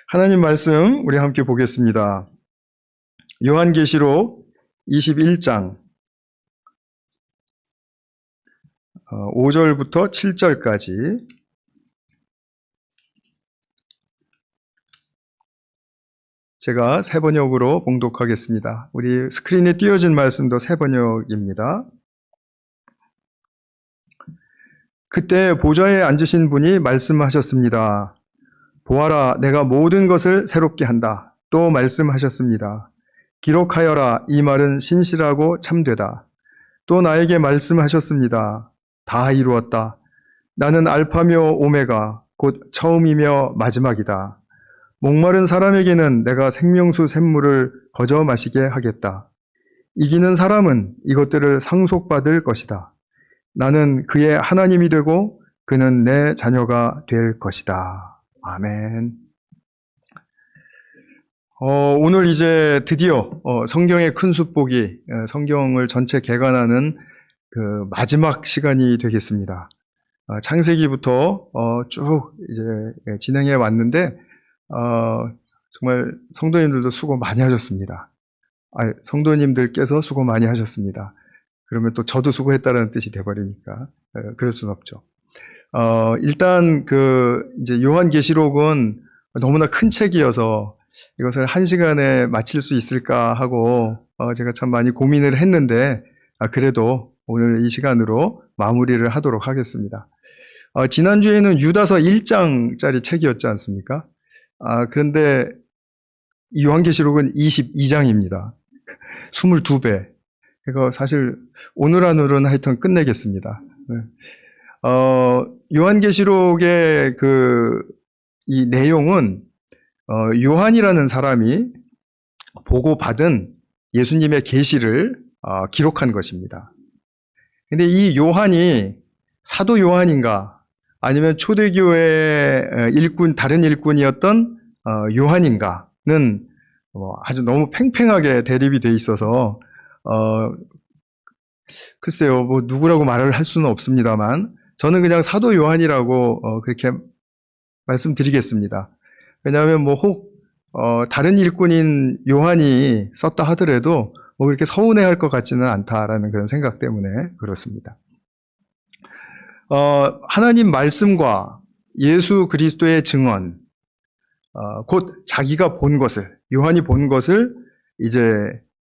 하나님 말씀 우리 함께 보겠습니다. 요한계시록 21장 5절부터 7절까지 제가 새 번역으로 봉독하겠습니다. 우리 스크린에 띄어진 말씀도 새 번역입니다. 그때 보좌에 앉으신 분이 말씀하셨습니다. 보아라, 내가 모든 것을 새롭게 한다. 또 말씀하셨습니다. 기록하여라, 이 말은 신실하고 참되다. 또 나에게 말씀하셨습니다. 다 이루었다. 나는 알파며 오메가, 곧 처음이며 마지막이다. 목마른 사람에게는 내가 생명수 샘물을 거저 마시게 하겠다. 이기는 사람은 이것들을 상속받을 것이다. 나는 그의 하나님이 되고 그는 내 자녀가 될 것이다. 아멘. 오늘 이제 드디어 성경의 큰 숫보기, 성경을 전체 개관하는 그 마지막 시간이 되겠습니다. 창세기부터 쭉 이제 진행해 왔는데 정말 성도님들도 수고 많이 하셨습니다. 성도님들께서 수고 많이 하셨습니다. 그러면 또 저도 수고했다는 뜻이 돼버리니까 그럴 수는 없죠. 일단 이제 요한계시록은 너무나 큰 책이어서 이것을 한 시간에 마칠 수 있을까 하고 제가 참 많이 고민을 했는데 그래도 오늘 이 시간으로 마무리를 하도록 하겠습니다. 지난주에는 유다서 1장짜리 책이었지 않습니까? 그런데 이 요한계시록은 22장입니다. 22배. 그러니까 사실 오늘 안으로는 하여튼 끝내겠습니다. 요한계시록의 이 내용은 요한이라는 사람이 보고받은 예수님의 계시를 기록한 것입니다. 근데 이 요한이 사도 요한인가 아니면 초대교회 다른 일꾼이었던 요한인가는 아주 너무 팽팽하게 대립이 돼 있어서 글쎄요, 누구라고 말을 할 수는 없습니다만 저는 그냥 사도 요한이라고 그렇게 말씀드리겠습니다. 왜냐하면 혹 다른 일꾼인 요한이 썼다 하더라도 그렇게 서운해할 것 같지는 않다라는 그런 생각 때문에 그렇습니다. 하나님 말씀과 예수 그리스도의 증언, 곧 자기가 본 것을, 요한이 본 것을 이제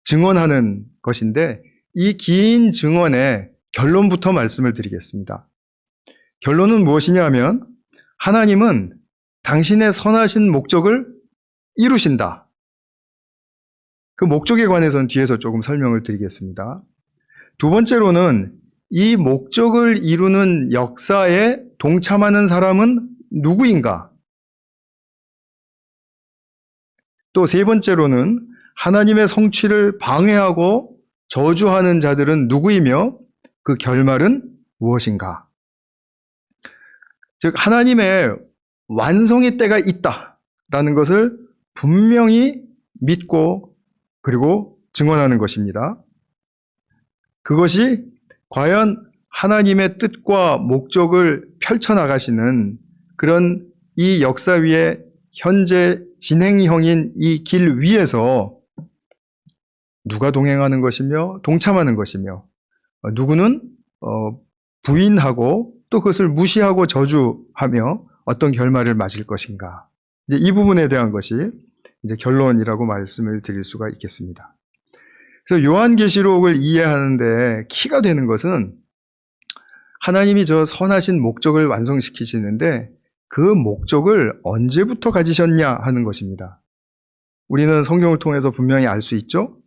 증언하는 것인데 이 긴 증언의 결론부터 말씀을 드리겠습니다. 결론은 무엇이냐면 하나님은 당신의 선하신 목적을 이루신다. 그 목적에 관해서는 뒤에서 조금 설명을 드리겠습니다. 두 번째로는 이 목적을 이루는 역사에 동참하는 사람은 누구인가? 또 세 번째로는 하나님의 성취를 방해하고 저주하는 자들은 누구이며 그 결말은 무엇인가? 즉 하나님의 완성의 때가 있다라는 것을 분명히 믿고 그리고 증언하는 것입니다. 그것이 과연 하나님의 뜻과 목적을 펼쳐나가시는 그런 이 역사 위에 현재 진행형인 이 길 위에서 누가 동행하는 것이며 동참하는 것이며 누구는 부인하고 또 그것을 무시하고 저주하며 어떤 결말을 맞을 것인가. 이제 이 부분에 대한 것이 이제 결론이라고 말씀을 드릴 수가 있겠습니다. 그래서 요한계시록을 이해하는데 키가 되는 것은 하나님이 저 선하신 목적을 완성시키시는데 그 목적을 언제부터 가지셨냐 하는 것입니다. 우리는 성경을 통해서 분명히 알 수 있죠?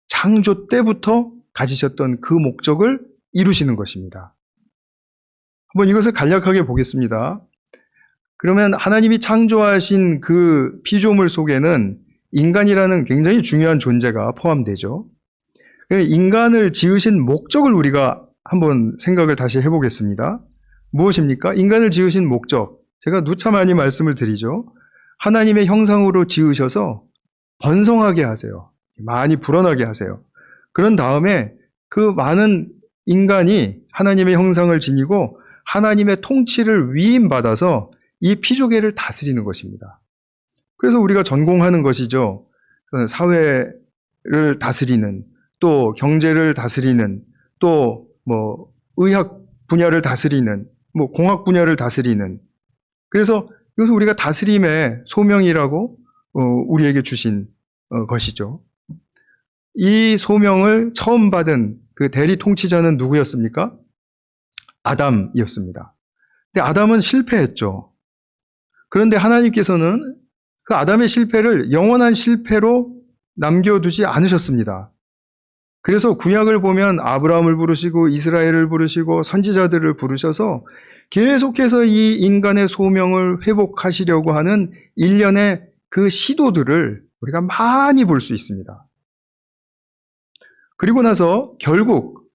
창조 때부터 가지셨던 그 목적을 이루시는 것입니다. 한번 이것을 간략하게 보겠습니다. 그러면 하나님이 창조하신 그 피조물 속에는 인간이라는 굉장히 중요한 존재가 포함되죠. 인간을 지으신 목적을 우리가 한번 생각을 다시 해보겠습니다. 무엇입니까? 인간을 지으신 목적. 제가 누차 많이 말씀을 드리죠. 하나님의 형상으로 지으셔서 번성하게 하세요. 많이 불어나게 하세요. 그런 다음에 그 많은 인간이 하나님의 형상을 지니고 하나님의 통치를 위임받아서 이 피조계를 다스리는 것입니다. 그래서 우리가 전공하는 것이죠. 사회를 다스리는, 또 경제를 다스리는, 또 뭐 의학 분야를 다스리는, 뭐 공학 분야를 다스리는. 그래서 이것을 우리가 다스림의 소명이라고 우리에게 주신 것이죠. 이 소명을 처음 받은 그 대리 통치자는 누구였습니까? 아담이었습니다. 근데 아담은 실패했죠. 그런데 하나님께서는 그 아담의 실패를 영원한 실패로 남겨두지 않으셨습니다. 그래서 구약을 보면 아브라함을 부르시고 이스라엘을 부르시고 선지자들을 부르셔서 계속해서 이 인간의 소명을 회복하시려고 하는 일련의 그 시도들을 우리가 많이 볼 수 있습니다. 그리고 나서 결국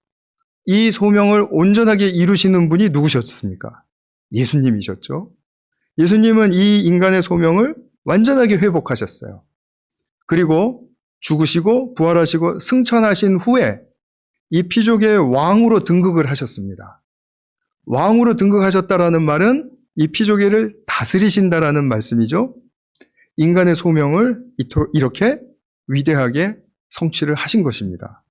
이 소명을 온전하게 이루시는 분이 누구셨습니까? 예수님이셨죠. 예수님은 이 인간의 소명을 완전하게 회복하셨어요. 그리고 죽으시고 부활하시고 승천하신 후에 이 피족의 왕으로 등극을 하셨습니다. 왕으로 등극하셨다라는 말은 이 피조계를 다스리신다라는 말씀이죠. 인간의 소명을 이렇게 위대하게 성취를 하신 것입니다.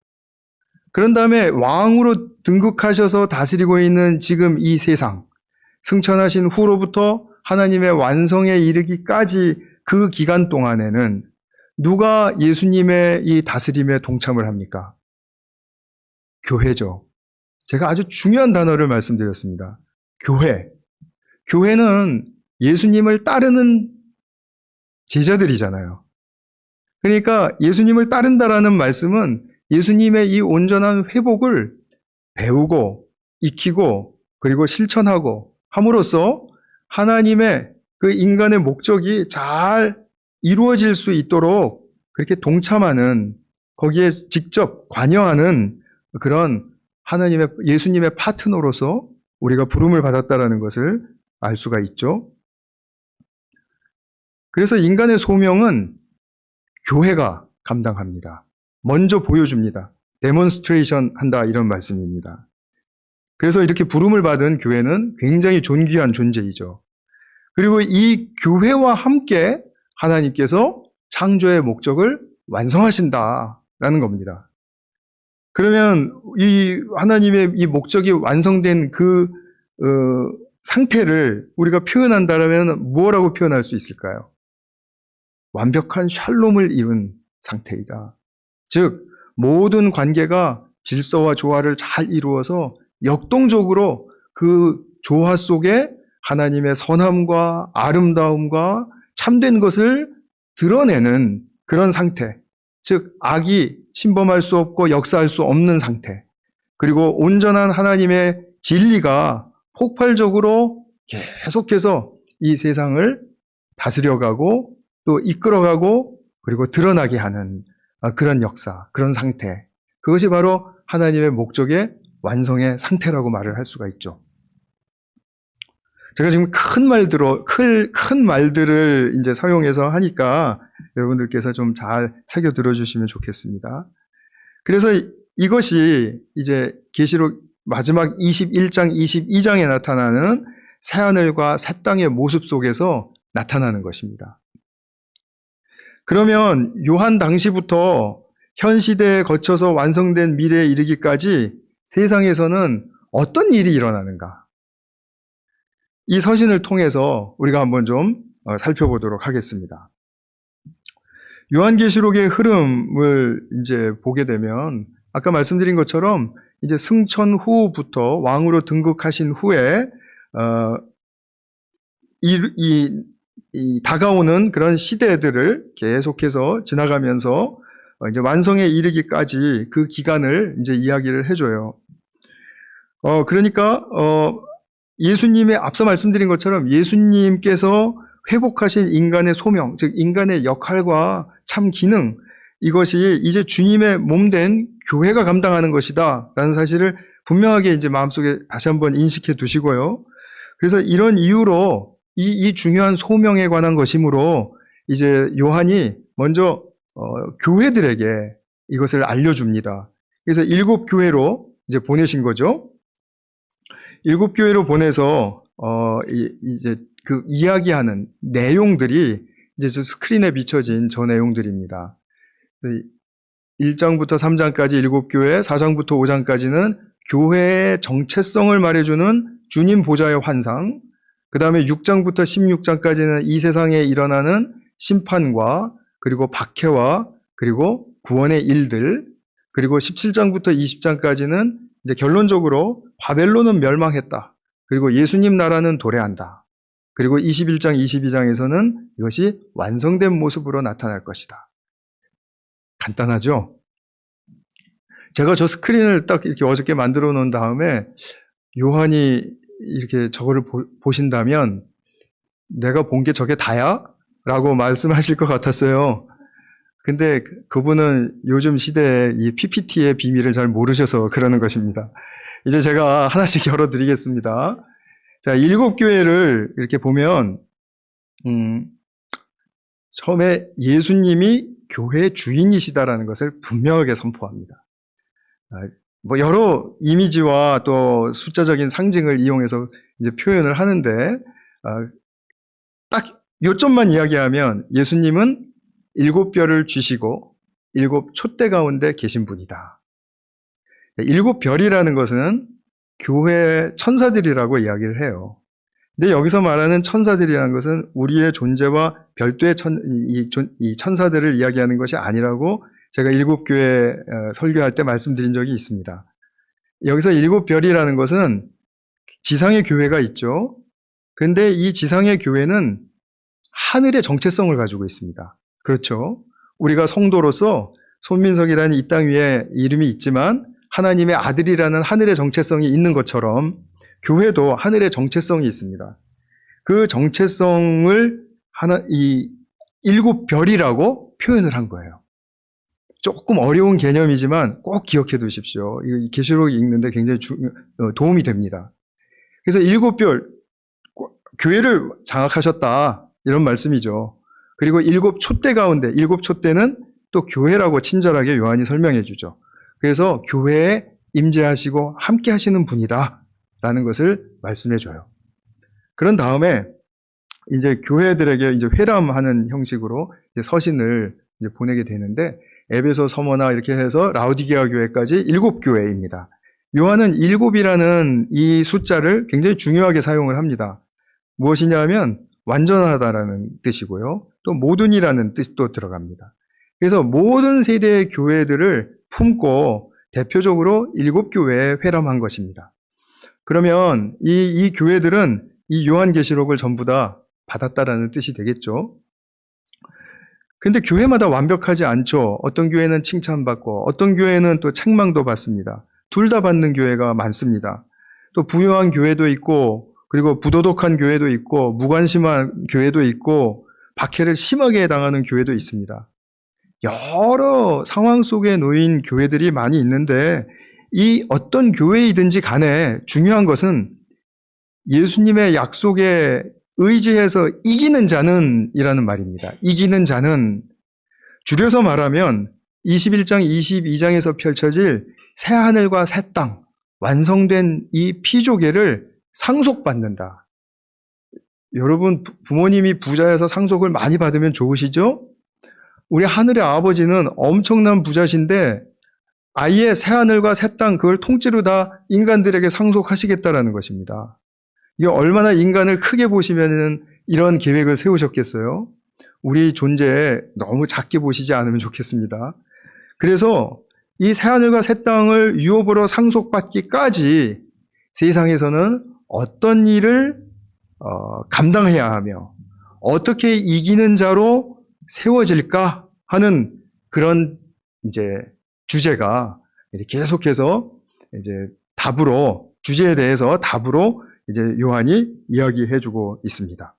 그런 다음에 왕으로 등극하셔서 다스리고 있는 지금 이 세상, 승천하신 후로부터 하나님의 완성에 이르기까지 그 기간 동안에는 누가 예수님의 이 다스림에 동참을 합니까? 교회죠. 제가 아주 중요한 단어를 말씀드렸습니다. 교회. 교회는 예수님을 따르는 제자들이잖아요. 그러니까 예수님을 따른다라는 말씀은 예수님의 이 온전한 회복을 배우고 익히고 그리고 실천하고 함으로써 하나님의 그 인간의 목적이 잘 이루어질 수 있도록 그렇게 동참하는, 거기에 직접 관여하는 그런 하나님의, 예수님의 파트너로서 우리가 부름을 받았다라는 것을 알 수가 있죠. 그래서 인간의 소명은 교회가 감당합니다. 먼저 보여줍니다. 데몬스트레이션 한다, 이런 말씀입니다. 그래서 이렇게 부름을 받은 교회는 굉장히 존귀한 존재이죠. 그리고 이 교회와 함께 하나님께서 창조의 목적을 완성하신다라는 겁니다. 그러면 이 하나님의 이 목적이 완성된 그 상태를 우리가 표현한다면 뭐라고 표현할 수 있을까요? 완벽한 샬롬을 이룬 상태이다. 즉 모든 관계가 질서와 조화를 잘 이루어서 역동적으로 그 조화 속에 하나님의 선함과 아름다움과 참된 것을 드러내는 그런 상태. 즉 악이 침범할 수 없고 역사할 수 없는 상태. 그리고 온전한 하나님의 진리가 폭발적으로 계속해서 이 세상을 다스려가고 또 이끌어가고 그리고 드러나게 하는 그런 역사, 그런 상태. 그것이 바로 하나님의 목적의 완성의 상태라고 말을 할 수가 있죠. 제가 지금 큰 말들을 이제 사용해서 하니까 여러분들께서 좀 잘 새겨 들어주시면 좋겠습니다. 그래서 이것이 이제 계시록 마지막 21장, 22장에 나타나는 새하늘과 새 땅의 모습 속에서 나타나는 것입니다. 그러면 요한 당시부터 현 시대에 거쳐서 완성된 미래에 이르기까지 세상에서는 어떤 일이 일어나는가? 이 서신을 통해서 우리가 한번 좀 살펴보도록 하겠습니다. 요한계시록의 흐름을 이제 보게 되면 아까 말씀드린 것처럼 이제 승천 후부터 왕으로 등극하신 후에 이 다가오는 그런 시대들을 계속해서 지나가면서 이제 완성에 이르기까지 그 기간을 이제 이야기를 해줘요. 그러니까 예수님의 앞서 말씀드린 것처럼 예수님께서 회복하신 인간의 소명, 즉 인간의 역할과 참 기능, 이것이 이제 주님의 몸된 교회가 감당하는 것이다 라는 사실을 분명하게 이제 마음속에 다시 한번 인식해 두시고요. 그래서 이런 이유로 이 중요한 소명에 관한 것이므로 이제 요한이 먼저 교회들에게 이것을 알려줍니다. 그래서 7교회로 이제 보내신 거죠. 7교회로 보내서 이제 그 이야기하는 내용들이 이제 저 스크린에 비춰진 저 내용들입니다. 1장부터 3장까지 7교회, 4장부터 5장까지는 교회의 정체성을 말해주는 주님 보좌의 환상, 그 다음에 6장부터 16장까지는 이 세상에 일어나는 심판과 그리고 박해와 그리고 구원의 일들, 그리고 17장부터 20장까지는 이제 결론적으로 바벨론은 멸망했다. 그리고 예수님 나라는 도래한다. 그리고 21장, 22장에서는 이것이 완성된 모습으로 나타날 것이다. 간단하죠? 제가 저 스크린을 딱 이렇게 어저께 만들어 놓은 다음에 요한이 이렇게 저거를 보신다면 내가 본 게 저게 다야? 라고 말씀하실 것 같았어요. 근데 그분은 요즘 시대에 이 PPT의 비밀을 잘 모르셔서 그러는 것입니다. 이제 제가 하나씩 열어드리겠습니다. 자, 7교회를 이렇게 보면 처음에 예수님이 교회의 주인이시다라는 것을 분명하게 선포합니다. 뭐 여러 이미지와 또 숫자적인 상징을 이용해서 이제 표현을 하는데 딱 요점만 이야기하면 예수님은 7별을 쥐시고 7촛대 가운데 계신 분이다. 7별이라는 것은 교회 천사들이라고 이야기를 해요. 근데 여기서 말하는 천사들이라는 것은 우리의 존재와 별도의 이 천사들을 이야기하는 것이 아니라고 제가 7교회 설교할 때 말씀드린 적이 있습니다. 여기서 7별이라는 것은 지상의 교회가 있죠. 그런데 이 지상의 교회는 하늘의 정체성을 가지고 있습니다. 그렇죠. 우리가 성도로서 손민석이라는 이 땅 위에 이름이 있지만 하나님의 아들이라는 하늘의 정체성이 있는 것처럼 교회도 하늘의 정체성이 있습니다. 그 정체성을 이 7별이라고 표현을 한 거예요. 조금 어려운 개념이지만 꼭 기억해 두십시오. 이 계시록 읽는데 굉장히 도움이 됩니다. 그래서 7별, 교회를 장악하셨다. 이런 말씀이죠. 그리고 7촛대 가운데, 7촛대는 또 교회라고 친절하게 요한이 설명해 주죠. 그래서 교회에 임재하시고 함께 하시는 분이다. 라는 것을 말씀해 줘요. 그런 다음에 이제 교회들에게 이제 회람하는 형식으로 이제 서신을 이제 보내게 되는데 에베소, 서머나 이렇게 해서 라우디게아 교회까지 7교회입니다. 요한은 7이라는 이 숫자를 굉장히 중요하게 사용을 합니다. 무엇이냐 하면 완전하다라는 뜻이고요. 또 모든이라는 뜻도 들어갑니다. 그래서 모든 세대의 교회들을 품고 대표적으로 7교회에 회람한 것입니다. 그러면 이 교회들은 이 요한계시록을 전부 다 받았다라는 뜻이 되겠죠. 근데 교회마다 완벽하지 않죠. 어떤 교회는 칭찬받고 어떤 교회는 또 책망도 받습니다. 둘 다 받는 교회가 많습니다. 또 부유한 교회도 있고 그리고 부도덕한 교회도 있고 무관심한 교회도 있고 박해를 심하게 당하는 교회도 있습니다. 여러 상황 속에 놓인 교회들이 많이 있는데 이 어떤 교회이든지 간에 중요한 것은 예수님의 약속에 의지해서 이기는 자는 이라는 말입니다. 이기는 자는 줄여서 말하면 21장, 22장에서 펼쳐질 새하늘과 새 땅, 완성된 이 피조계를 상속받는다. 여러분 부모님이 부자여서 상속을 많이 받으면 좋으시죠? 우리 하늘의 아버지는 엄청난 부자신데 아예 새하늘과 새 땅 그걸 통째로 다 인간들에게 상속하시겠다라는 것입니다. 이게 얼마나 인간을 크게 보시면은 이런 계획을 세우셨겠어요? 우리 존재에 너무 작게 보시지 않으면 좋겠습니다. 그래서 이 새하늘과 새 땅을 유업으로 상속받기까지 세상에서는 어떤 일을 감당해야 하며 어떻게 이기는 자로 세워질까 하는 그런 이제 주제가 계속해서 이제 답으로 주제에 대해서 답으로 이제 요한이 이야기해주고 있습니다.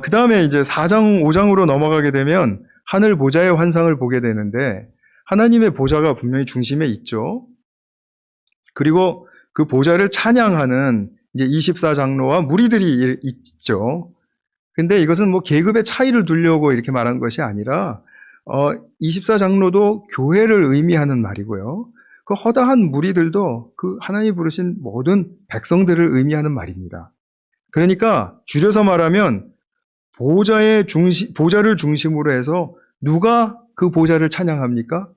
그 다음에 이제 4장, 5장으로 넘어가게 되면 하늘 보좌의 환상을 보게 되는데 하나님의 보좌가 분명히 중심에 있죠. 그리고 그 보좌를 찬양하는 이제 24장로와 무리들이 있죠. 근데 이것은 뭐 계급의 차이를 두려고 이렇게 말한 것이 아니라 24장로도 교회를 의미하는 말이고요. 그 허다한 무리들도 그 하나님 부르신 모든 백성들을 의미하는 말입니다. 그러니까 줄여서 말하면 보좌를 중심으로 해서 누가 그 보좌를 찬양합니까?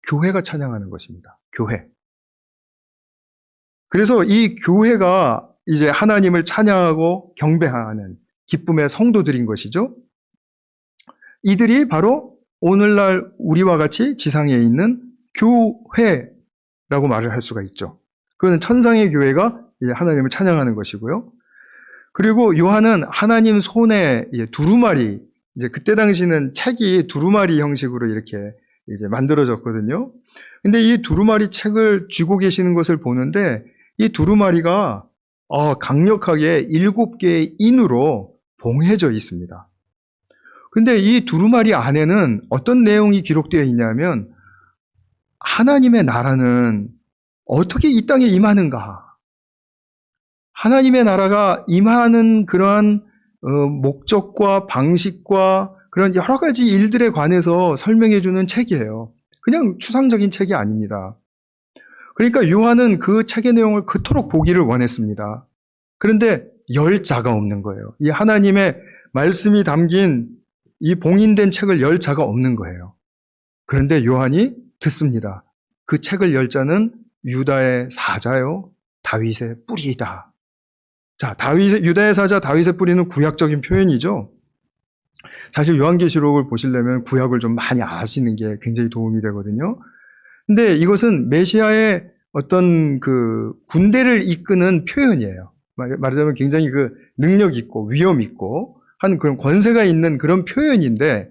교회가 찬양하는 것입니다. 교회. 그래서 이 교회가 이제 하나님을 찬양하고 경배하는 기쁨의 성도들인 것이죠. 이들이 바로 오늘날 우리와 같이 지상에 있는 교회라고 말을 할 수가 있죠. 그건 천상의 교회가 하나님을 찬양하는 것이고요. 그리고 요한은 하나님 손에 두루마리, 이제 그때 당시는 책이 두루마리 형식으로 이렇게 이제 만들어졌거든요. 근데 이 두루마리 책을 쥐고 계시는 것을 보는데 이 두루마리가 강력하게 7개의 인으로 봉해져 있습니다. 근데 이 두루마리 안에는 어떤 내용이 기록되어 있냐면 하나님의 나라는 어떻게 이 땅에 임하는가? 하나님의 나라가 임하는 그러한 목적과 방식과 그런 여러 가지 일들에 관해서 설명해 주는 책이에요. 그냥 추상적인 책이 아닙니다. 그러니까 요한은 그 책의 내용을 그토록 보기를 원했습니다. 그런데 열 자가 없는 거예요. 이 하나님의 말씀이 담긴 이 봉인된 책을 열 자가 없는 거예요. 그런데 요한이 듣습니다. 그 책을 열 자는 유다의 사자요, 다윗의 뿌리이다. 자, 유다의 사자 다윗의 뿌리는 구약적인 표현이죠. 사실 요한계시록을 보시려면 구약을 좀 많이 아시는 게 굉장히 도움이 되거든요. 근데 이것은 메시아의 어떤 그 군대를 이끄는 표현이에요. 말하자면 굉장히 그 능력 있고 위험 있고 한 그런 권세가 있는 그런 표현인데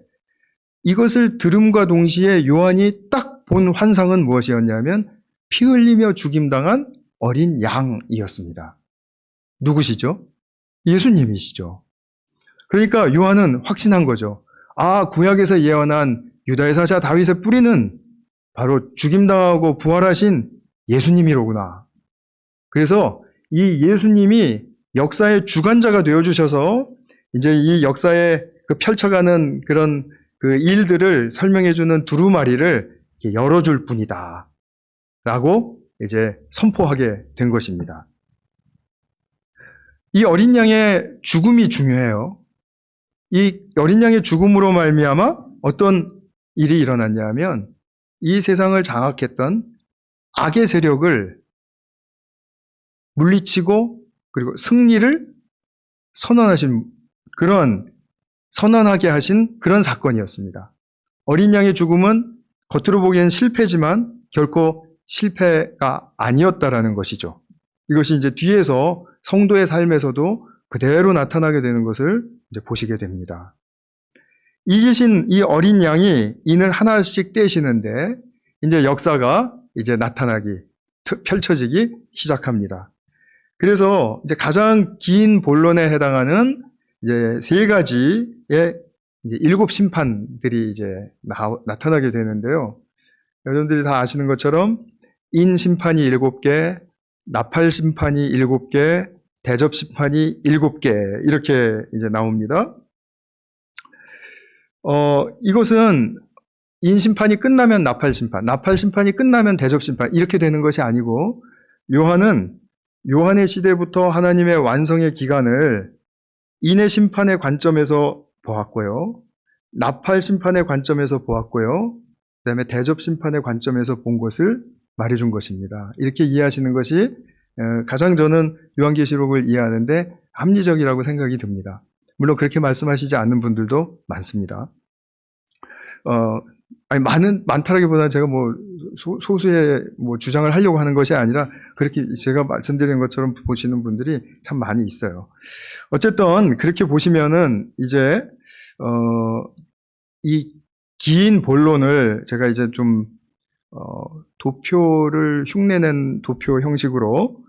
이것을 들음과 동시에 요한이 딱 본 환상은 무엇이었냐면 피 흘리며 죽임당한 어린 양이었습니다. 누구시죠? 예수님이시죠. 그러니까 요한은 확신한 거죠. 구약에서 예언한 유다의 사자 다윗의 뿌리는 바로 죽임당하고 부활하신 예수님이로구나. 그래서 이 예수님이 역사의 주관자가 되어주셔서 이제 이 역사에 펼쳐가는 그런 그 일들을 설명해주는 두루마리를 열어줄 뿐이다. 라고 이제 선포하게 된 것입니다. 이 어린 양의 죽음이 중요해요. 이 어린 양의 죽음으로 말미암아 어떤 일이 일어났냐면 이 세상을 장악했던 악의 세력을 물리치고 그리고 승리를 선언하게 하신 그런 사건이었습니다. 어린 양의 죽음은 겉으로 보기엔 실패지만 결코 실패가 아니었다라는 것이죠. 이것이 이제 뒤에서 성도의 삶에서도 그대로 나타나게 되는 것을 이제 보시게 됩니다. 이기신 이 어린 양이 인을 하나씩 떼시는데 이제 역사가 이제 펼쳐지기 시작합니다. 그래서 이제 가장 긴 본론에 해당하는 이제 3가지의 이제 7 심판들이 이제 나타나게 되는데요. 여러분들이 다 아시는 것처럼 인 심판이 7개, 나팔 심판이 7개, 대접 심판이 7개 이렇게 이제 나옵니다. 이것은 인 심판이 끝나면 나팔 심판이 끝나면 대접 심판 이렇게 되는 것이 아니고 요한의 시대부터 하나님의 완성의 기간을 인의 심판의 관점에서 보았고요. 나팔 심판의 관점에서 보았고요. 그다음에 대접 심판의 관점에서 본 것을 말해준 것입니다. 이렇게 이해하시는 것이 가장 저는 요한계시록을 이해하는데 합리적이라고 생각이 듭니다. 물론 그렇게 말씀하시지 않는 분들도 많습니다. 많다라기보다는 제가 소수의 주장을 하려고 하는 것이 아니라 그렇게 제가 말씀드린 것처럼 보시는 분들이 참 많이 있어요. 어쨌든 그렇게 보시면은 이제 이 긴 본론을 제가 이제 좀 도표를 흉내낸 도표 형식으로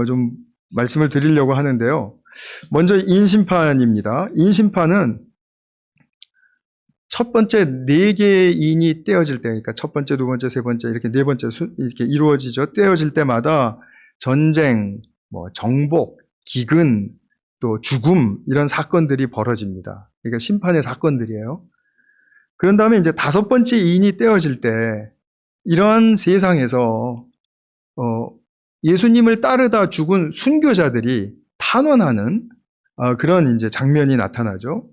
좀 말씀을 드리려고 하는데요. 먼저 인심판입니다. 인심판은 첫 번째 4개의 인이 떼어질 때, 그러니까 첫 번째, 두 번째, 세 번째, 이렇게 네 번째 이렇게 이루어지죠. 떼어질 때마다 전쟁, 정복, 기근, 또 죽음, 이런 사건들이 벌어집니다. 그러니까 심판의 사건들이에요. 그런 다음에 이제 5번째 인이 떼어질 때, 이런 세상에서, 예수님을 따르다 죽은 순교자들이 탄원하는 그런 이제 장면이 나타나죠.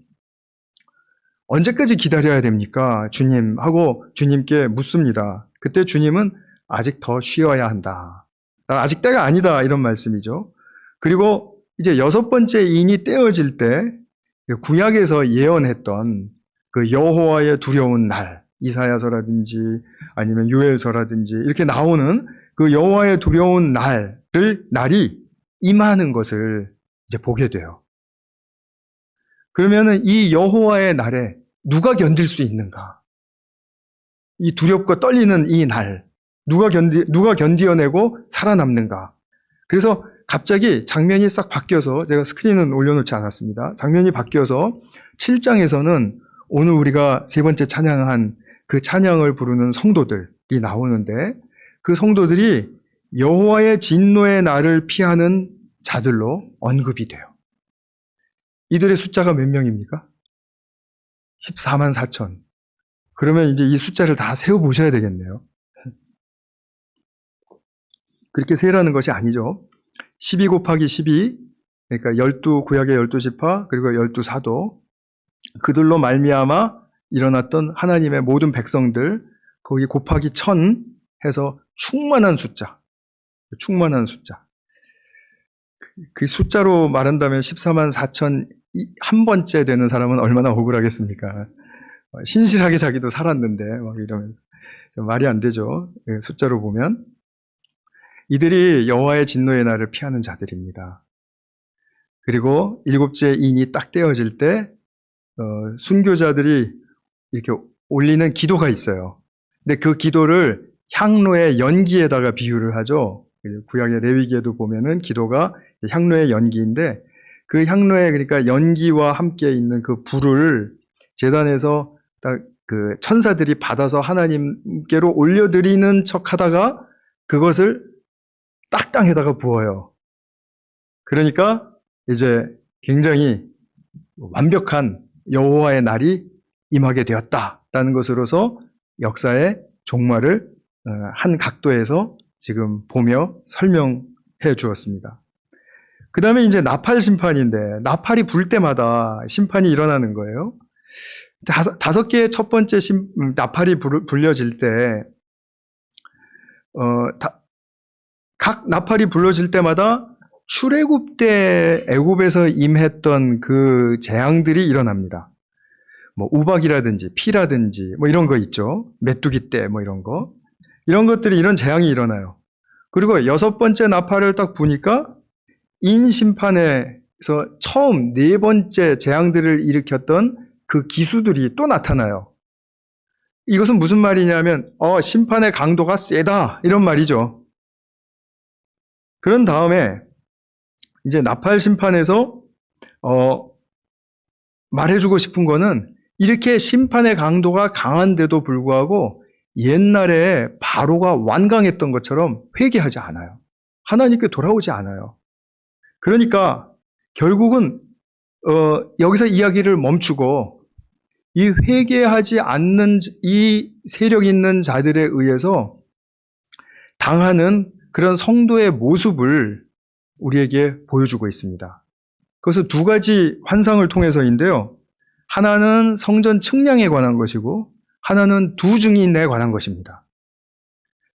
언제까지 기다려야 됩니까? 주님 하고 주님께 묻습니다. 그때 주님은 아직 더 쉬어야 한다. 아직 때가 아니다. 이런 말씀이죠. 그리고 이제 6번째 인이 떼어질 때 구약에서 예언했던 그 여호와의 두려운 날, 이사야서라든지 아니면 요엘서라든지 이렇게 나오는 그 여호와의 두려운 날이 임하는 것을 이제 보게 돼요. 그러면은 이 여호와의 날에 누가 견딜 수 있는가? 이 두렵고 떨리는 이 날, 누가 견디어내고 살아남는가? 그래서 갑자기 장면이 싹 바뀌어서, 제가 스크린은 올려놓지 않았습니다. 장면이 바뀌어서 7장에서는 오늘 우리가 3번째 찬양한 그 찬양을 부르는 성도들이 나오는데, 그 성도들이 여호와의 진노의 날을 피하는 자들로 언급이 돼요. 이들의 숫자가 몇 명입니까? 14만 4천. 그러면 이제 이 숫자를 다 세어보셔야 되겠네요. 그렇게 세라는 것이 아니죠. 12 곱하기 12, 그러니까 12 구약의 12지파, 그리고 12사도, 그들로 말미암아 일어났던 하나님의 모든 백성들, 거기 곱하기 1000 해서 충만한 숫자. 그 숫자로 말한다면 14만 4천 한 번째 되는 사람은 얼마나 억울하겠습니까? 신실하게 자기도 살았는데 막 이러면 말이 안 되죠. 숫자로 보면 이들이 여호와의 진노의 날을 피하는 자들입니다. 그리고 7째 인이 딱 떼어질 때 순교자들이 이렇게 올리는 기도가 있어요. 근데 그 기도를 향로의 연기에다가 비유를 하죠. 구약의 레위기에도 보면은 기도가 향로의 연기인데, 그 향로에 그러니까 연기와 함께 있는 그 불을 제단에서 딱 그 천사들이 받아서 하나님께로 올려드리는 척 하다가 그것을 딱 땅에다가 부어요. 그러니까 이제 굉장히 완벽한 여호와의 날이 임하게 되었다라는 것으로서 역사의 종말을 한 각도에서 지금 보며 설명해 주었습니다. 그 다음에 이제 나팔 심판인데, 나팔이 불 때마다 심판이 일어나는 거예요. 5개의 첫 번째 나팔이 불려질 때, 각 나팔이 불려질 때마다 출애굽 때 애굽에서 임했던 그 재앙들이 일어납니다. 뭐 우박이라든지 피라든지 뭐 이런 거 있죠. 메뚜기 때 뭐 이런 거. 이런 것들이, 이런 재앙이 일어나요. 그리고 6번째 나팔을 딱 보니까 인심판에서 처음 4번째 재앙들을 일으켰던 그 기수들이 또 나타나요. 이것은 무슨 말이냐면 심판의 강도가 세다 이런 말이죠. 그런 다음에 이제 나팔 심판에서 말해주고 싶은 거는, 이렇게 심판의 강도가 강한데도 불구하고 옛날에 바로가 완강했던 것처럼 회개하지 않아요. 하나님께 돌아오지 않아요. 그러니까 결국은 여기서 이야기를 멈추고 이 회개하지 않는 이 세력 있는 자들에 의해서 당하는 그런 성도의 모습을 우리에게 보여주고 있습니다. 그것은 2가지 환상을 통해서인데요. 하나는 성전 측량에 관한 것이고 하나는 두중인에 관한 것입니다.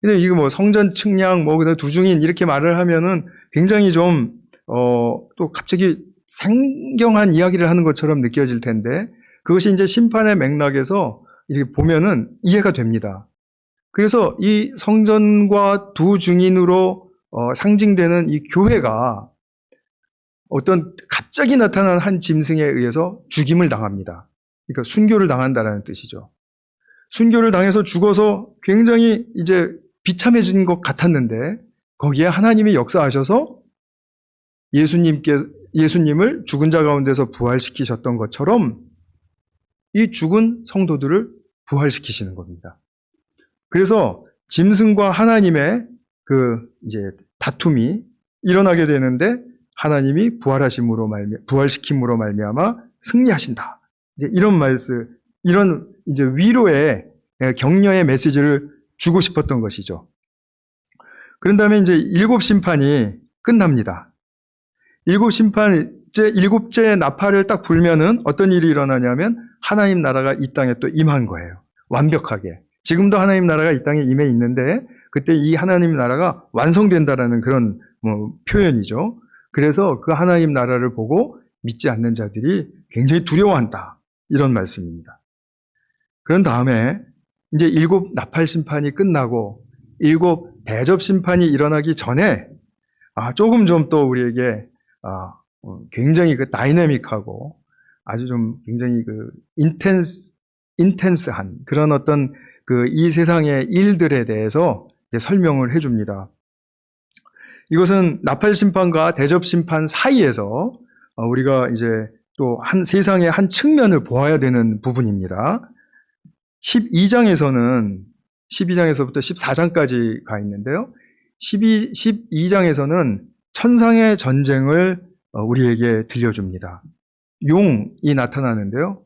근데 이거 뭐 성전 측량, 두중인 이렇게 말을 하면은 굉장히 좀 또 갑자기 생경한 이야기를 하는 것처럼 느껴질 텐데, 그것이 이제 심판의 맥락에서 이렇게 보면은 이해가 됩니다. 그래서 이 성전과 두중인으로 상징되는 이 교회가 어떤 갑자기 나타난 한 짐승에 의해서 죽임을 당합니다. 그러니까 순교를 당한다는 뜻이죠. 순교를 당해서 죽어서 굉장히 이제 비참해진 것 같았는데, 거기에 하나님이 역사하셔서 예수님을 죽은 자 가운데서 부활시키셨던 것처럼 이 죽은 성도들을 부활시키시는 겁니다. 그래서 짐승과 하나님의 그 이제 다툼이 일어나게 되는데, 하나님이 부활시킴으로 말미암아 승리하신다. 이런 말씀, 이런 이제 위로의 격려의 메시지를 주고 싶었던 것이죠. 그런 다음에 이제 7심판이 끝납니다. 7째 나팔을 딱 불면은 어떤 일이 일어나냐면 하나님 나라가 이 땅에 또 임한 거예요. 완벽하게. 지금도 하나님 나라가 이 땅에 임해 있는데 그때 이 하나님 나라가 완성된다라는 그런 표현이죠. 그래서 그 하나님 나라를 보고 믿지 않는 자들이 굉장히 두려워한다. 이런 말씀입니다. 그런 다음에 이제 7 나팔 심판이 끝나고 7 대접 심판이 일어나기 전에 조금 좀 또 우리에게 굉장히 그 다이내믹하고 아주 좀 굉장히 그 인텐스한 그런 어떤 그 이 세상의 일들에 대해서 이제 설명을 해줍니다. 이것은 나팔 심판과 대접 심판 사이에서 우리가 이제 또 세상의 한 측면을 보아야 되는 부분입니다. 12장에서부터 14장까지 가 있는데요. 12장에서는 천상의 전쟁을 우리에게 들려줍니다. 용이 나타나는데요.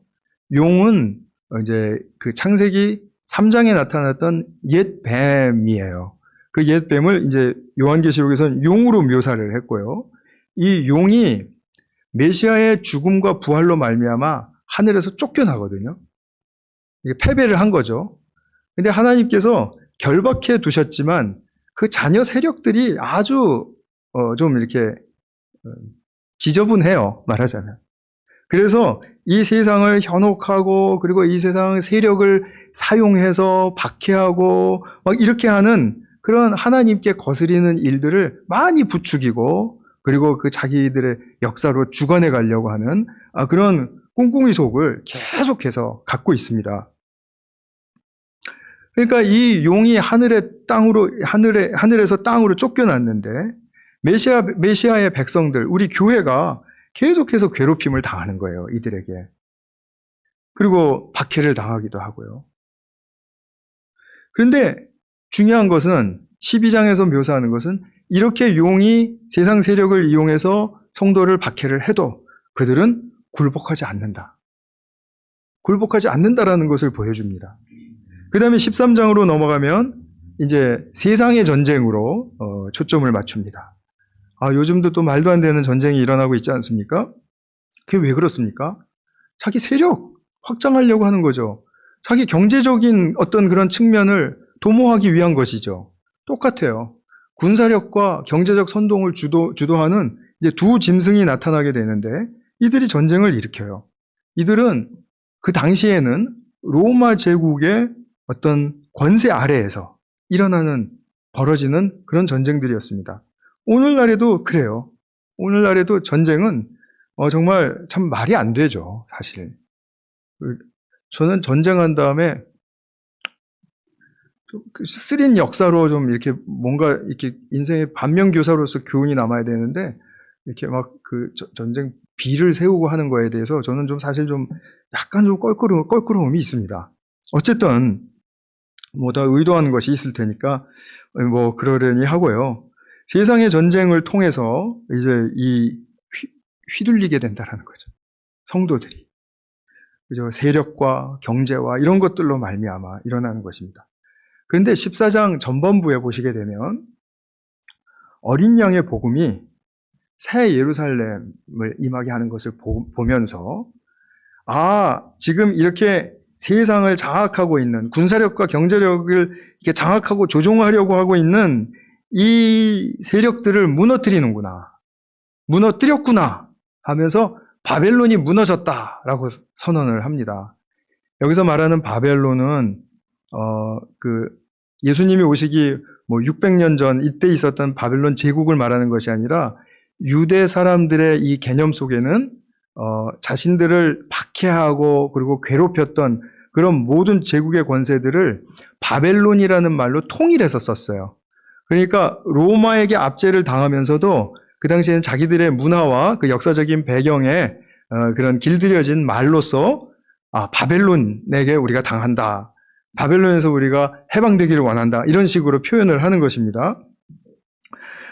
용은 이제 그 창세기 3장에 나타났던 옛 뱀이에요. 그 옛 뱀을 이제 요한계시록에서는 용으로 묘사를 했고요. 이 용이 메시아의 죽음과 부활로 말미암아 하늘에서 쫓겨나거든요. 이게 패배를 한 거죠. 근데 하나님께서 결박해 두셨지만 그 자녀 세력들이 아주 좀 이렇게 지저분해요. 말하자면. 그래서 이 세상을 현혹하고 그리고 이 세상 세력을 사용해서 박해하고 막 이렇게 하는 그런 하나님께 거스리는 일들을 많이 부추기고 그리고 그 자기들의 역사로 주관해 가려고 하는 그런 꿍꿍이 속을 계속해서 갖고 있습니다. 그러니까 이 용이 하늘에서 땅으로 쫓겨났는데 메시아의 백성들, 우리 교회가 계속해서 괴롭힘을 당하는 거예요, 이들에게. 그리고 박해를 당하기도 하고요. 그런데 중요한 것은 12장에서 묘사하는 것은 이렇게 용이 세상 세력을 이용해서 성도를 박해를 해도 그들은 굴복하지 않는다. 굴복하지 않는다라는 것을 보여줍니다. 그 다음에 13장으로 넘어가면 이제 세상의 전쟁으로 초점을 맞춥니다. 요즘도 또 말도 안 되는 전쟁이 일어나고 있지 않습니까? 그게 왜 그렇습니까? 자기 세력 확장하려고 하는 거죠. 자기 경제적인 어떤 그런 측면을 도모하기 위한 것이죠. 똑같아요. 군사력과 경제적 선동을 주도하는 이제 두 짐승이 나타나게 되는데 이들이 전쟁을 일으켜요. 이들은 그 당시에는 로마 제국의 어떤 권세 아래에서 벌어지는 그런 전쟁들이었습니다. 오늘날에도 그래요. 오늘날에도 전쟁은 정말 참 말이 안 되죠, 사실. 저는 전쟁한 다음에 쓰린 역사로 좀 이렇게 뭔가 이렇게 인생의 반면교사로서 교훈이 남아야 되는데 이렇게 막 그 전쟁 비를 세우고 하는 거에 대해서 저는 좀 사실 좀 약간 좀 껄끄러움이 있습니다. 어쨌든 다 의도하는 것이 있을 테니까 그러려니 하고요. 세상의 전쟁을 통해서 이제 휘둘리게 된다라는 거죠. 성도들이. 그죠? 세력과 경제와 이런 것들로 말미암아 일어나는 것입니다. 그런데 14장 전반부에 보시게 되면 어린 양의 복음이 새 예루살렘을 임하게 하는 것을 보면서 지금 이렇게 세상을 장악하고 있는 군사력과 경제력을 이렇게 장악하고 조종하려고 하고 있는 이 세력들을 무너뜨렸구나 하면서 바벨론이 무너졌다라고 선언을 합니다. 여기서 말하는 바벨론은 예수님이 오시기 600년 전 이때 있었던 바벨론 제국을 말하는 것이 아니라 유대 사람들의 이 개념 속에는 자신들을 박해하고 그리고 괴롭혔던 그런 모든 제국의 권세들을 바벨론이라는 말로 통일해서 썼어요. 그러니까 로마에게 압제를 당하면서도 그 당시에는 자기들의 문화와 그 역사적인 배경에 그런 길들여진 말로서 바벨론에게 우리가 당한다. 바벨론에서 우리가 해방되기를 원한다. 이런 식으로 표현을 하는 것입니다.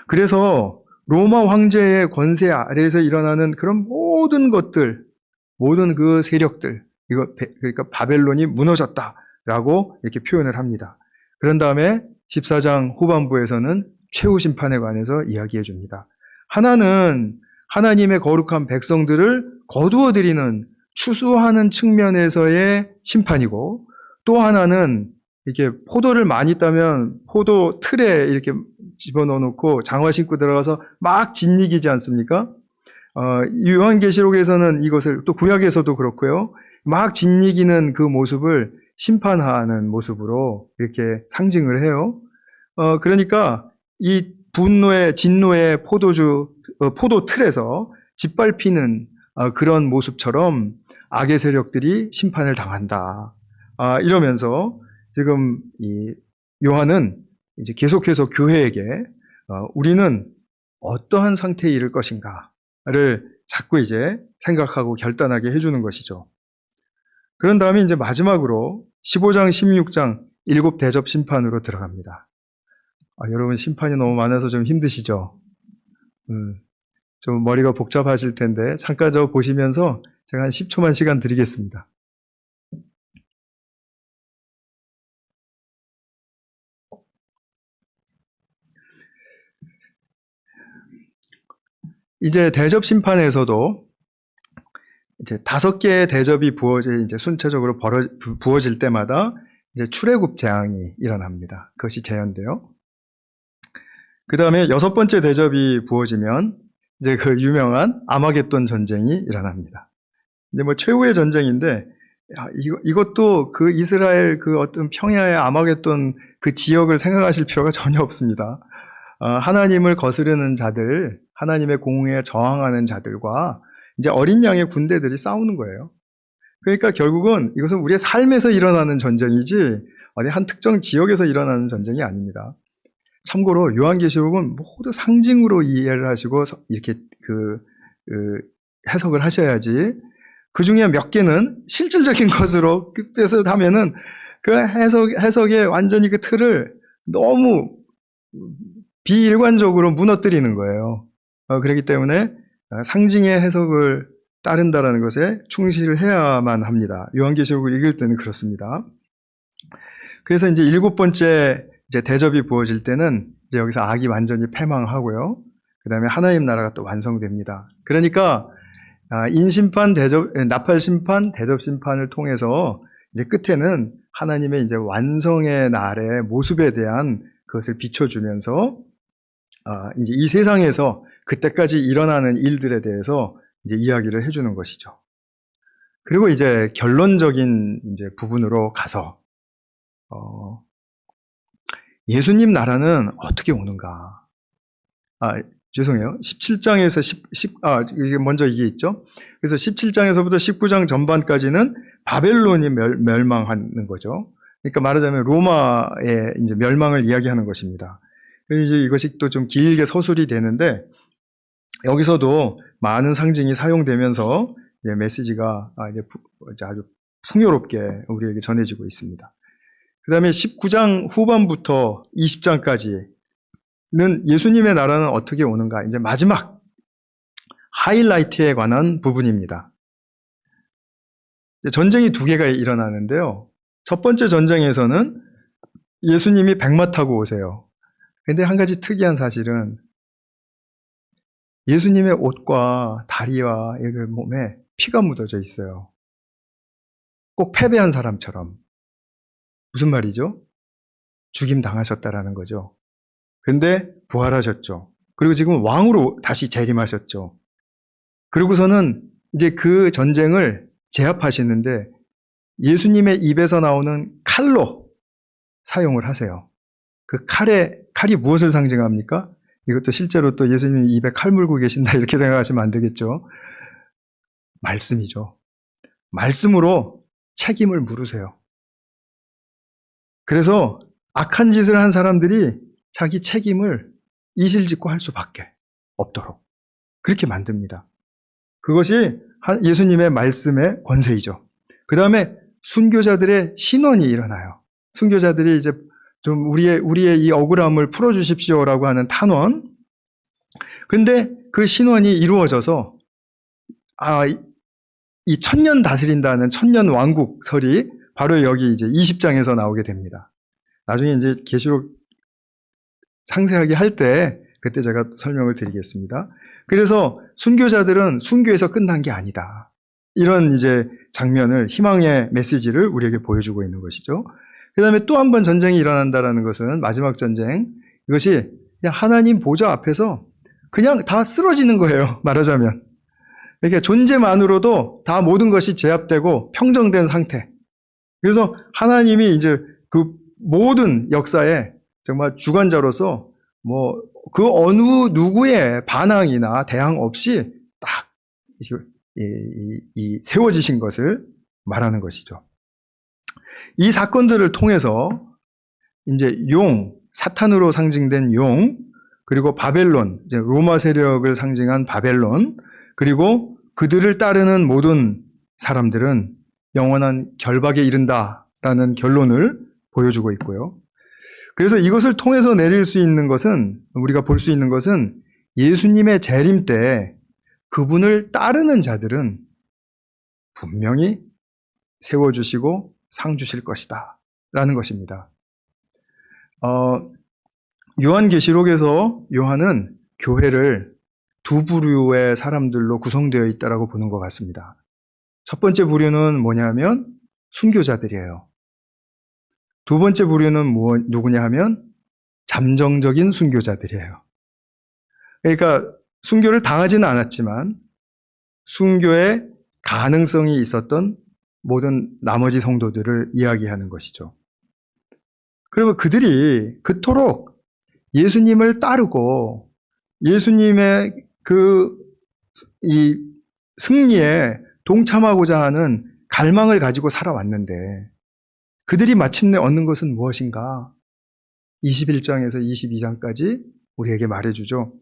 그래서 로마 황제의 권세 아래에서 일어나는 그런 모든 것들, 모든 그 세력들, 그러니까 바벨론이 무너졌다라고 이렇게 표현을 합니다. 그런 다음에 14장 후반부에서는 최후 심판에 관해서 이야기해 줍니다. 하나는 하나님의 거룩한 백성들을 거두어 들이는 추수하는 측면에서의 심판이고, 또 하나는 이렇게 포도를 많이 따면 포도 틀에 이렇게 집어넣어 놓고 장화 신고 들어가서 막 짓이기지 않습니까? 요한계시록에서는 이것을, 또 구약에서도 그렇고요. 막 짓이기는 그 모습을 심판하는 모습으로 이렇게 상징을 해요. 그러니까 이 진노의 포도 틀에서 짓밟히는 그런 모습처럼 악의 세력들이 심판을 당한다. 이러면서 지금 이 요한은 이제 계속해서 교회에게 우리는 어떠한 상태에 이를 것인가를 자꾸 이제 생각하고 결단하게 해주는 것이죠. 그런 다음에 이제 마지막으로 15장, 16장 7대접 심판으로 들어갑니다. 여러분 심판이 너무 많아서 좀 힘드시죠? 좀 머리가 복잡하실 텐데 잠깐 저 보시면서 제가 한 10초만 시간 드리겠습니다. 이제 대접 심판에서도 이제 5개의 대접이 이제 순차적으로 부어질 때마다 이제 출애굽 재앙이 일어납니다. 그것이 재현돼요. 그 다음에 6번째 대접이 부어지면 이제 그 유명한 아마겟돈 전쟁이 일어납니다. 근데 뭐 최후의 전쟁인데, 이것도 그 이스라엘 그 어떤 평야의 아마겟돈 그 지역을 생각하실 필요가 전혀 없습니다. 하나님을 거스르는 자들, 하나님의 공의에 저항하는 자들과 이제 어린 양의 군대들이 싸우는 거예요. 그러니까 결국은 이것은 우리의 삶에서 일어나는 전쟁이지 어디 한 특정 지역에서 일어나는 전쟁이 아닙니다. 참고로 요한계시록은 모두 상징으로 이해를 하시고 이렇게 해석을 하셔야지, 그 중에 몇 개는 실질적인 것으로 뜻을 하면은 그 해석에 완전히 그 틀을 너무 비일관적으로 무너뜨리는 거예요. 그렇기 때문에 상징의 해석을 따른다라는 것에 충실을 해야만 합니다. 요한계시록을 읽을 때는 그렇습니다. 그래서 이제 7번째 이제 대접이 부어질 때는 이제 여기서 악이 완전히 패망하고요. 그 다음에 하나님 나라가 또 완성됩니다. 그러니까 인심판, 나팔심판, 대접심판을 통해서 이제 끝에는 하나님의 이제 완성의 날의 모습에 대한 그것을 비춰주면서 이제 이 세상에서 그때까지 일어나는 일들에 대해서 이제 이야기를 해주는 것이죠. 그리고 이제 결론적인 이제 부분으로 가서 예수님 나라는 어떻게 오는가? 죄송해요. 17장에서 이게 먼저 이게 있죠. 그래서 17장에서부터 19장 전반까지는 바벨론이 멸망하는 거죠. 그러니까 말하자면 로마의 이제 멸망을 이야기하는 것입니다. 이제 이것이 또 좀 길게 서술이 되는데, 여기서도 많은 상징이 사용되면서 메시지가 이제 아주 풍요롭게 우리에게 전해지고 있습니다. 그 다음에 19장 후반부터 20장까지는 예수님의 나라는 어떻게 오는가, 이제 마지막 하이라이트에 관한 부분입니다. 전쟁이 2개가 일어나는데요. 첫 번째 전쟁에서는 예수님이 백마 타고 오세요. 근데 한 가지 특이한 사실은 예수님의 옷과 다리와 몸에 피가 묻어져 있어요. 꼭 패배한 사람처럼. 무슨 말이죠? 죽임 당하셨다라는 거죠. 근데 부활하셨죠. 그리고 지금 왕으로 다시 재림하셨죠. 그리고서는 이제 그 전쟁을 제압하시는데 예수님의 입에서 나오는 칼로 사용을 하세요. 그 칼이 무엇을 상징합니까? 이것도 실제로 또 예수님이 입에 칼 물고 계신다 이렇게 생각하시면 안 되겠죠. 말씀이죠. 말씀으로 책임을 물으세요. 그래서 악한 짓을 한 사람들이 자기 책임을 이실직고 할 수밖에 없도록 그렇게 만듭니다. 그것이 예수님의 말씀의 권세이죠. 그 다음에 순교자들의 신원이 일어나요. 순교자들이 이제 좀 우리의 이 억울함을 풀어주십시오라고 하는 탄원. 근데 그 신원이 이루어져서 이 천년 다스린다는 천년 왕국설이 바로 여기 이제 20장에서 나오게 됩니다. 나중에 이제 계시록 상세하게 할 때 그때 제가 설명을 드리겠습니다. 그래서 순교자들은 순교에서 끝난 게 아니다. 이런 이제 장면을, 희망의 메시지를 우리에게 보여주고 있는 것이죠. 그 다음에 또 한 번 전쟁이 일어난다라는 것은, 마지막 전쟁, 이것이 그냥 하나님 보좌 앞에서 그냥 다 쓰러지는 거예요. 말하자면. 이렇게 존재만으로도 다 모든 것이 제압되고 평정된 상태. 그래서 하나님이 이제 그 모든 역사에 정말 주관자로서 뭐 그 어느 누구의 반항이나 대항 없이 딱 세워지신 것을 말하는 것이죠. 이 사건들을 통해서 이제 사탄으로 상징된 그리고 바벨론, 이제 로마 세력을 상징한 바벨론, 그리고 그들을 따르는 모든 사람들은 영원한 결박에 이른다라는 결론을 보여주고 있고요. 그래서 이것을 통해서 내릴 수 있는 것은, 우리가 볼 수 있는 것은, 예수님의 재림 때 그분을 따르는 자들은 분명히 세워주시고 상 주실 것이다 라는 것입니다. 요한계시록에서 요한은 교회를 두 부류의 사람들로 구성되어 있다고 보는 것 같습니다. 첫 번째 부류는 뭐냐면 순교자들이에요. 두 번째 부류는 누구냐 하면 잠정적인 순교자들이에요. 그러니까 순교를 당하지는 않았지만 순교의 가능성이 있었던 모든 나머지 성도들을 이야기하는 것이죠. 그러면 그들이 그토록 예수님을 따르고 예수님의 이 승리에 동참하고자 하는 갈망을 가지고 살아왔는데, 그들이 마침내 얻는 것은 무엇인가? 21장에서 22장까지 우리에게 말해주죠.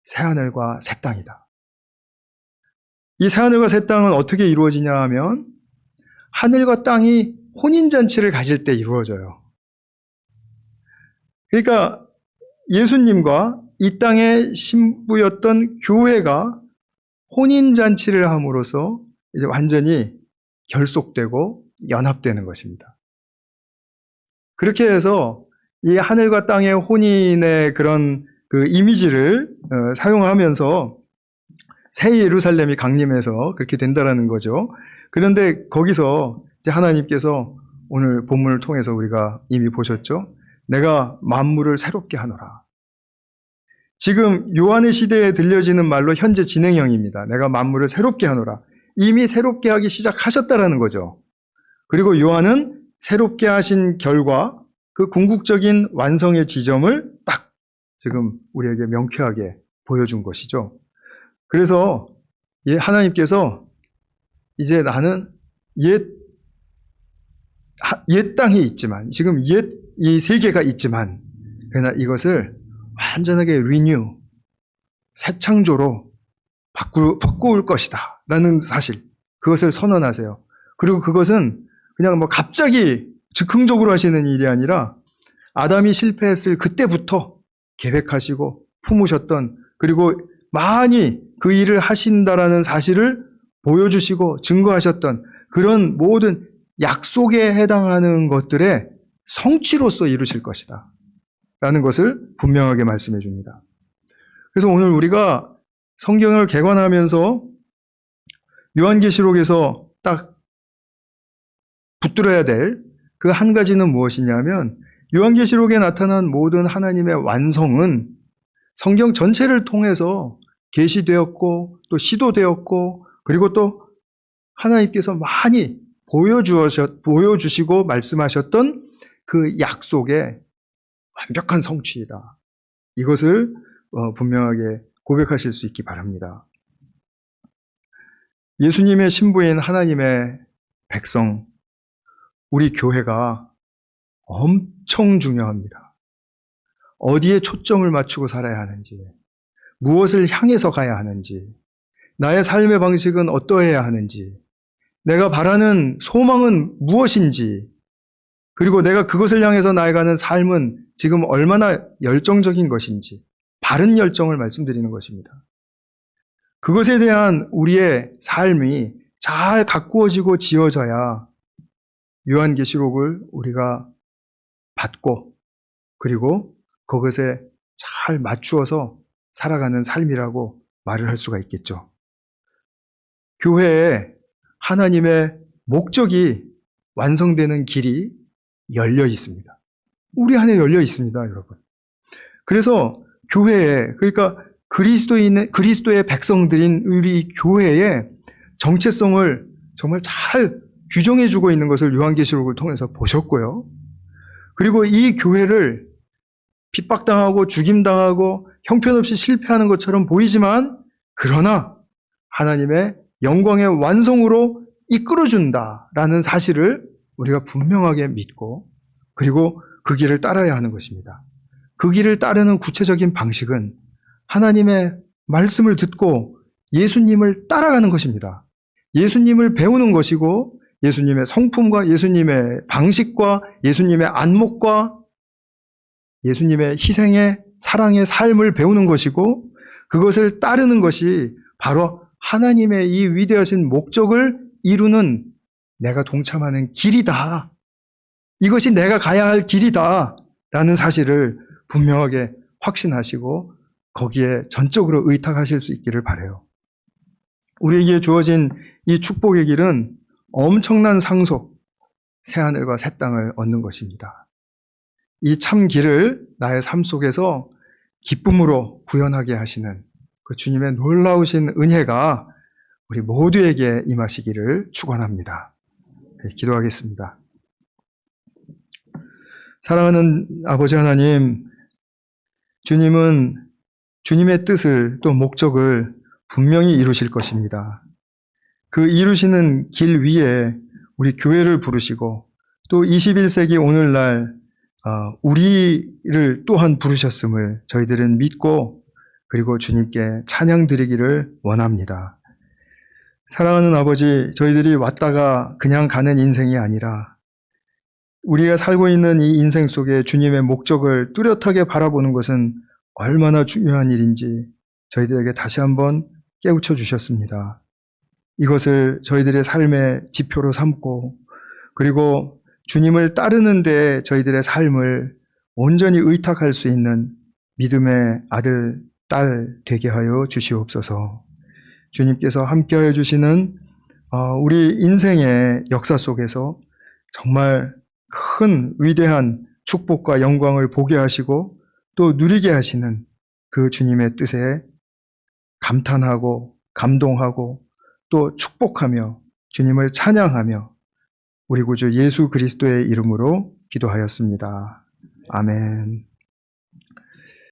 새하늘과 새 땅이다. 이 새하늘과 새 땅은 어떻게 이루어지냐 하면 하늘과 땅이 혼인잔치를 가질 때 이루어져요. 그러니까 예수님과 이 땅의 신부였던 교회가 혼인잔치를 함으로써 이제 완전히 결속되고 연합되는 것입니다. 그렇게 해서 이 하늘과 땅의 혼인의 그런 그 이미지를 사용하면서 새 예루살렘이 강림해서 그렇게 된다라는 거죠. 그런데 거기서 이제 하나님께서 오늘 본문을 통해서 우리가 이미 보셨죠. 내가 만물을 새롭게 하노라. 지금 요한의 시대에 들려지는 말로 현재 진행형입니다. 내가 만물을 새롭게 하노라. 이미 새롭게 하기 시작하셨다라는 거죠. 그리고 요한은 새롭게 하신 결과 그 궁극적인 완성의 지점을 딱 지금 우리에게 명쾌하게 보여준 것이죠. 그래서 하나님께서 이제 나는 옛 땅이 있지만, 지금 이 세계가 있지만, 그러나 이것을 완전하게 새 창조로 바꿀 것이다 라는 사실, 그것을 선언하세요. 그리고 그것은 그냥 뭐 갑자기 즉흥적으로 하시는 일이 아니라 아담이 실패했을 그때부터 계획하시고 품으셨던, 그리고 많이 그 일을 하신다라는 사실을 보여주시고 증거하셨던 그런 모든 약속에 해당하는 것들의 성취로서 이루실 것이다 라는 것을 분명하게 말씀해 줍니다. 그래서 오늘 우리가 성경을 개관하면서 요한계시록에서 딱 붙들어야 될 그 한 가지는 무엇이냐면, 요한계시록에 나타난 모든 하나님의 완성은 성경 전체를 통해서 계시되었고 또 시도되었고, 그리고 또 하나님께서 많이 보여주시고 말씀하셨던 그 약속의 완벽한 성취이다. 이것을 분명하게 고백하실 수 있기 바랍니다. 예수님의 신부인 하나님의 백성, 우리 교회가 엄청 중요합니다. 어디에 초점을 맞추고 살아야 하는지, 무엇을 향해서 가야 하는지, 나의 삶의 방식은 어떠해야 하는지, 내가 바라는 소망은 무엇인지, 그리고 내가 그것을 향해서 나아가는 삶은 지금 얼마나 열정적인 것인지, 바른 열정을 말씀드리는 것입니다. 그것에 대한 우리의 삶이 잘 가꾸어지고 지어져야 요한계시록을 우리가 받고, 그리고 그것에 잘 맞추어서 살아가는 삶이라고 말을 할 수가 있겠죠. 교회에 하나님의 목적이 완성되는 길이 열려 있습니다. 우리 안에 열려 있습니다, 여러분. 그래서 교회에, 그러니까 그리스도의 백성들인 우리 교회의 정체성을 정말 잘 규정해주고 있는 것을 요한계시록을 통해서 보셨고요. 그리고 이 교회를 핍박당하고 죽임당하고 형편없이 실패하는 것처럼 보이지만, 그러나 하나님의 영광의 완성으로 이끌어준다라는 사실을 우리가 분명하게 믿고, 그리고 그 길을 따라야 하는 것입니다. 그 길을 따르는 구체적인 방식은 하나님의 말씀을 듣고 예수님을 따라가는 것입니다. 예수님을 배우는 것이고, 예수님의 성품과 예수님의 방식과 예수님의 안목과 예수님의 희생의 사랑의 삶을 배우는 것이고, 그것을 따르는 것이 바로 하나님의 이 위대하신 목적을 이루는 내가 동참하는 길이다. 이것이 내가 가야 할 길이다. 라는 사실을 분명하게 확신하시고 거기에 전적으로 의탁하실 수 있기를 바라요. 우리에게 주어진 이 축복의 길은 엄청난 상속, 새하늘과 새 땅을 얻는 것입니다. 이 참 길을 나의 삶 속에서 기쁨으로 구현하게 하시는 그 주님의 놀라우신 은혜가 우리 모두에게 임하시기를 축원합니다. 네, 기도하겠습니다. 사랑하는 아버지 하나님, 주님은 주님의 뜻을 또 목적을 분명히 이루실 것입니다. 그 이루시는 길 위에 우리 교회를 부르시고 또 21세기 오늘날 우리를 또한 부르셨음을 저희들은 믿고 그리고 주님께 찬양 드리기를 원합니다. 사랑하는 아버지, 저희들이 왔다가 그냥 가는 인생이 아니라 우리가 살고 있는 이 인생 속에 주님의 목적을 뚜렷하게 바라보는 것은 얼마나 중요한 일인지 저희들에게 다시 한번 깨우쳐 주셨습니다. 이것을 저희들의 삶의 지표로 삼고 그리고 주님을 따르는 데 저희들의 삶을 온전히 의탁할 수 있는 믿음의 아들, 딸 되게 하여 주시옵소서. 주님께서 함께하여 주시는 우리 인생의 역사 속에서 정말 큰 위대한 축복과 영광을 보게 하시고 또 누리게 하시는 그 주님의 뜻에 감탄하고 감동하고 또 축복하며 주님을 찬양하며 우리 구주 예수 그리스도의 이름으로 기도하였습니다. 아멘.